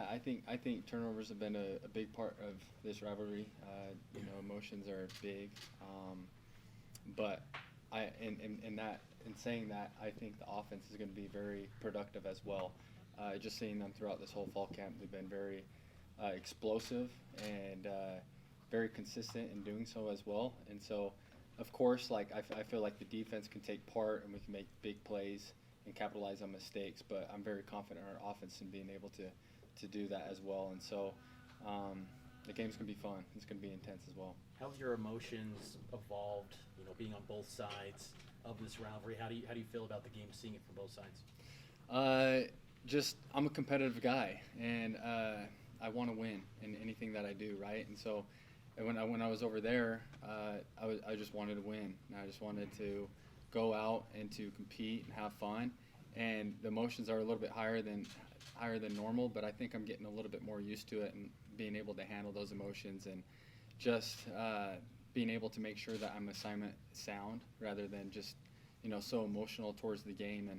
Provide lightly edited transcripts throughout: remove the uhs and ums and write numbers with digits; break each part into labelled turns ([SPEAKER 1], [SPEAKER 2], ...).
[SPEAKER 1] I think turnovers have been a big part of this rivalry. Emotions are big, but in saying that, I think the offense is going to be very productive as well. Just seeing them throughout this whole fall camp, they've been very explosive and very consistent in doing so as well. And so, of course, like I feel like the defense can take part and we can make big plays and capitalize on mistakes. But I'm very confident in our offense in being able to do that as well. And so, the game's gonna be fun. It's gonna be intense as well.
[SPEAKER 2] How have your emotions evolved? Being on both sides of this rivalry. How do you feel about the game, seeing it from both sides?
[SPEAKER 1] Just I'm a competitive guy, and I want to win in anything that I do, right? And so, when I was over there, I just wanted to win, and I just wanted to go out and to compete and have fun. And the emotions are a little bit higher than normal, but I think I'm getting a little bit more used to it and being able to handle those emotions and just being able to make sure that I'm assignment sound rather than just so emotional towards the game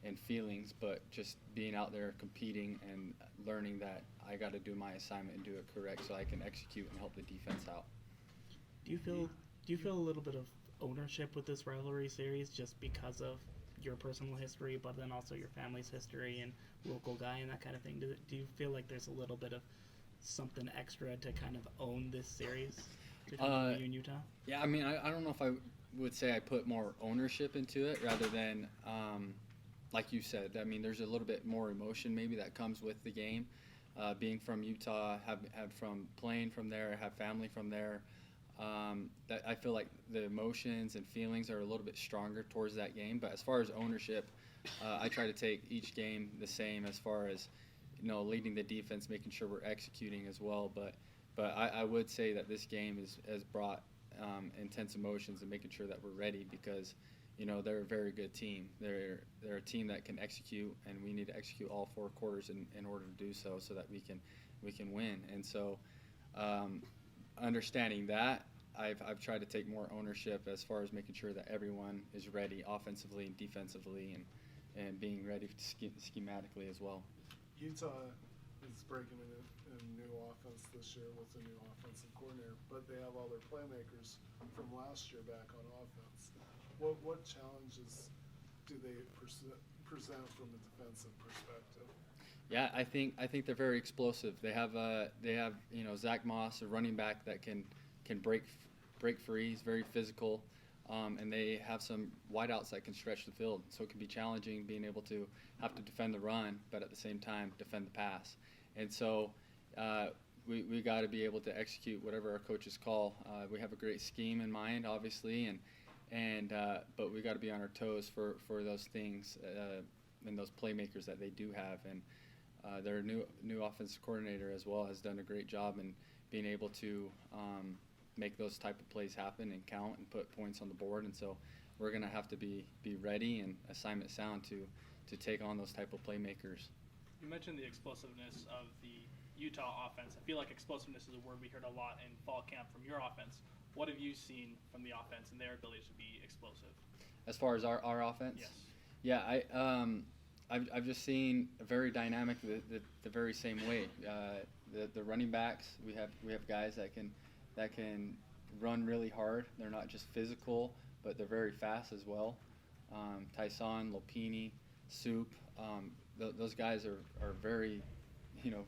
[SPEAKER 1] and feelings, but just being out there competing and learning that I got to do my assignment and do it correct so I can execute and help the defense out.
[SPEAKER 3] Do you feel a little bit of ownership with this rivalry series just because of your personal history, but then also your family's history and local guy and that kind of thing? Do you feel like there's a little bit of something extra to kind of own this series between BYU and Utah?
[SPEAKER 1] Yeah, I mean, I don't know if I would say I put more ownership into it rather than, like you said, I mean, there's a little bit more emotion maybe that comes with the game. Being from Utah, have from playing from there, have family from there, that I feel like the emotions and feelings are a little bit stronger towards that game. But as far as ownership, I try to take each game the same as far as leading the defense, making sure we're executing as well. But I would say that this game has brought intense emotions and making sure that we're ready because they're a very good team. They're a team that can execute, and we need to execute all four quarters in order to do so that we can win. And so, understanding that, I've tried to take more ownership as far as making sure that everyone is ready offensively and defensively and being ready schematically as well.
[SPEAKER 4] Utah is breaking in a new offense this year with a new offensive coordinator, but they have all their playmakers from last year back on offense. What challenges do they present from a defensive perspective?
[SPEAKER 1] Yeah, I think they're very explosive. They have Zach Moss, a running back that can break free. He's very physical, and they have some wideouts that can stretch the field. So it can be challenging being able to have to defend the run, but at the same time defend the pass. And so we got to be able to execute whatever our coaches call. We have a great scheme in mind, obviously, but we got to be on our toes for those things and those playmakers that they do have. And their new offensive coordinator as well has done a great job in being able to make those type of plays happen and count and put points on the board. And so we're going to have to be ready and assignment sound to take on those type of playmakers.
[SPEAKER 5] You mentioned the explosiveness of the Utah offense. I feel like explosiveness is a word we heard a lot in fall camp from your offense. What have you seen from the offense and their ability to be explosive?
[SPEAKER 1] As far as our offense?
[SPEAKER 5] Yes.
[SPEAKER 1] Yeah, I've just seen a very dynamic, the very same way. The running backs, we have guys that can run really hard. They're not just physical, but they're very fast as well. Tyson, Lopini, Soup, those guys are very,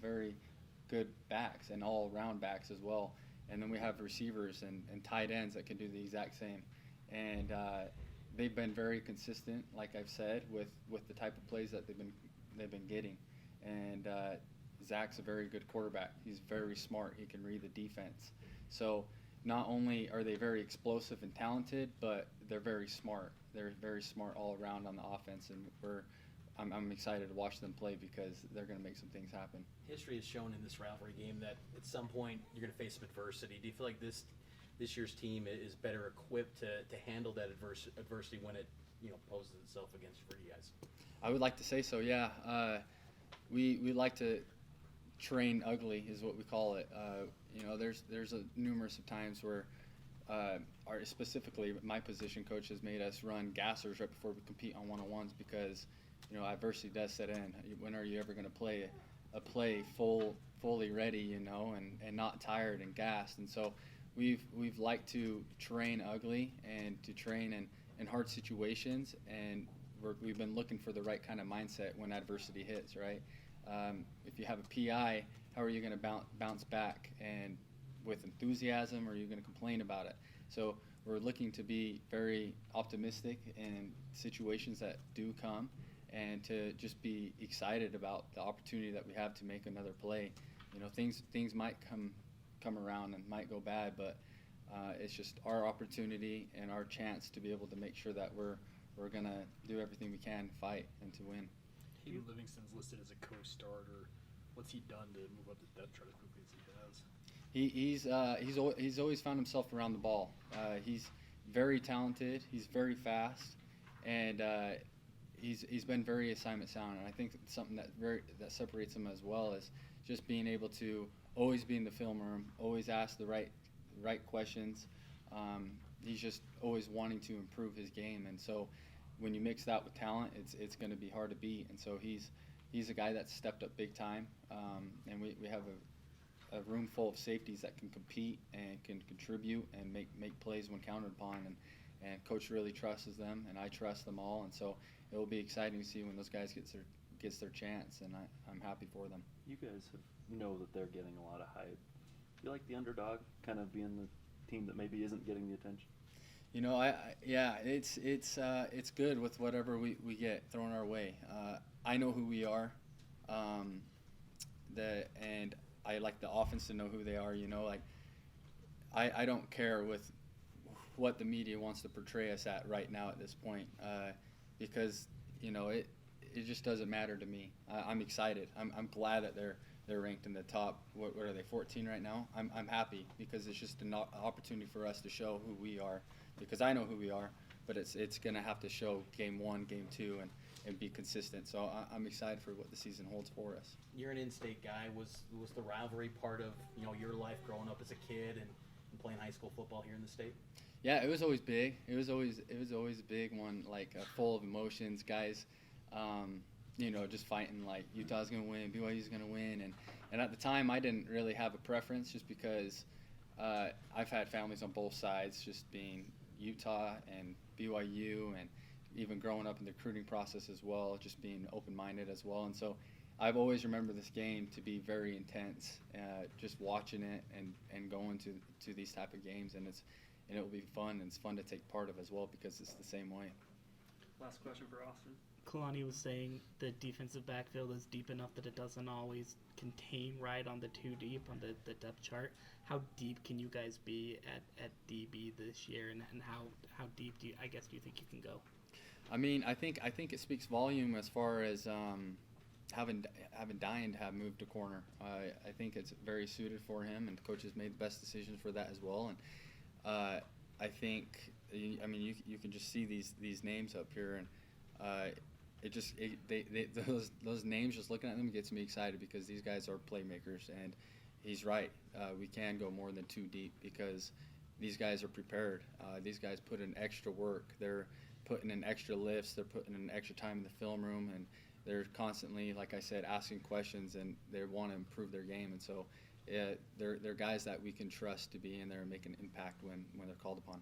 [SPEAKER 1] very good backs and all-around backs as well. And then we have receivers and tight ends that can do the exact same. And they've been very consistent, like I've said, with the type of plays that they've been getting. And Zach's a very good quarterback. He's very smart. He can read the defense. So not only are they very explosive and talented, but they're very smart. They're very smart all around on the offense, and I'm excited to watch them play because they're going to make some things happen.
[SPEAKER 2] History has shown in this rivalry game that at some point you're going to face some adversity. Do you feel like this year's team is better equipped to handle that adversity when it poses itself against for you guys?
[SPEAKER 1] I would like to say so. Yeah, we like to train ugly is what we call it. There's numerous of times where specifically my position coach has made us run gassers right before we compete on one-on-ones because adversity does set in. When are you ever going to play a play fully ready, you know, and not tired and gassed. And so we've liked to train ugly and to train in hard situations, and we've been looking for the right kind of mindset when adversity hits, right? If you have a PI, how are you going to bounce back, and with enthusiasm, or are you going to complain about it? So we're looking to be very optimistic in situations that do come, and to just be excited about the opportunity that we have to make another play. You know, things might come around and might go bad, but it's just our opportunity and our chance to be able to make sure that we're gonna do everything we can to fight and to win.
[SPEAKER 6] Hayden Livingston's listed as a co-starter. What's he done to move up the depth chart as quickly as he has?
[SPEAKER 1] He's always found himself around the ball. He's very talented. He's very fast, and he's been very assignment sound. And I think something that separates him as well is just being able to always be in the film room, always ask the right questions. He's just always wanting to improve his game, and so when you mix that with talent, it's going to be hard to beat. And so he's a guy that's stepped up big time, and we have a room full of safeties that can compete and can contribute and make plays when counted upon, and coach really trusts them, and I trust them all, and so it will be exciting to see when those guys gets their chance, and I'm happy for them.
[SPEAKER 7] You guys know that they're getting a lot of hype. You like the underdog, kind of being the team that maybe isn't getting the attention?
[SPEAKER 1] You know, it's good with whatever we get thrown our way. I know who we are, and I like the offense to know who they are. You know, like I don't care with what the media wants to portray us at right now at this point, because you know it just doesn't matter to me. I'm excited. I'm glad that they're ranked in the top. What are they, 14 right now? I'm happy because it's just an opportunity for us to show who we are, because I know who we are, but it's going to have to show game 1, game 2, and be consistent. So I'm excited for what the season holds for us.
[SPEAKER 2] You're an in-state guy. Was the rivalry part of your life growing up as a kid and playing high school football here in the state?
[SPEAKER 1] Yeah, it was always big. It was always a big one, like full of emotions, guys. Just fighting like Utah's gonna win, BYU's gonna win, and at the time I didn't really have a preference, just because I've had families on both sides, just being Utah and BYU, and even growing up in the recruiting process as well, just being open-minded as well. And so I've always remembered this game to be very intense, just watching it and going to these type of games, and it will be fun, and it's fun to take part of as well because it's the same way.
[SPEAKER 8] Last question for Austin.
[SPEAKER 3] Kalani was saying the defensive backfield is deep enough that it doesn't always contain right on the 2 deep on the depth chart. How deep can you guys be at DB this year, and how deep do you think you can go?
[SPEAKER 1] I mean, I think it speaks volume as far as having Dian to have moved to corner. I think it's very suited for him, and the coach has made the best decisions for that as well. And I think, I mean, you can just see these names up here, and those names, just looking at them gets me excited, because these guys are playmakers, and he's right. We can go more than 2 deep because these guys are prepared. These guys put in extra work. They're putting in extra lifts. They're putting in extra time in the film room, and they're constantly, like I said, asking questions, and they want to improve their game. And so they're guys that we can trust to be in there and make an impact when they're called upon.